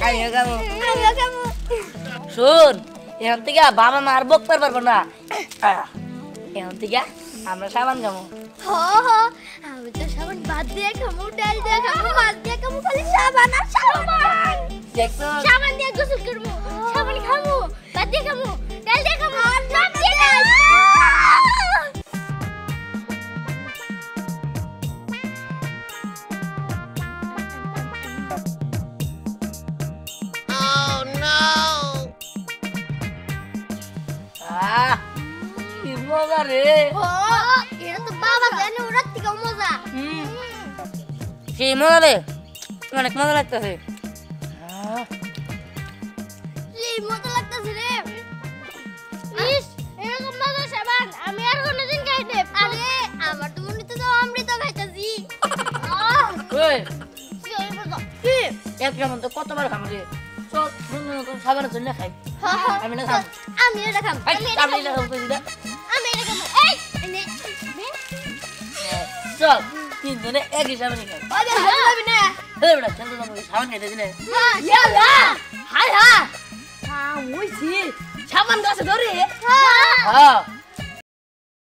আমিও খাবো শুন এখন থেকে বাবা মার বকতে পারবো না এখন থেকে আমরা সাবান খাবো আমি তো সাবান বাদ দিয়ে খাবো ডাল দিয়ে খাবো মাছ দিয়ে খাবো খালি সাবান আর সাবান দেখছো সাবান দিয়ে গোসল করবো সাবান খাবো বাদ দিয়ে খাবো ডাল দিয়ে খাবো আর সব দিয়ে কি মজা রে এটা তো বাবা জানে ওরা থেকে মজা সেই মজা রে অনেক মজা লাগতেছে এই মজা লাগতেছে রে ইস এরকম মজা সাবান আমি আর কোনোদিন খাই না আরে আমার তো মনে তো অমৃত খাইতাছি ওই সেই মজা কি এক যেমন তো কতবার খাবো রে চল সাবানের জন্য খাই আমি না খাবো আমি এটা খাবো আমি এটা খাবো কই দিদা আমি এটা খাবো এই নে চল তিনজনে এক হিসাবে খাই আরে যাবি না এই বড় চল তো সাবান খাইতে দিনে ইয়ালা হাই হাই ওইছি সাবান গাছে ধরে হ্যাঁ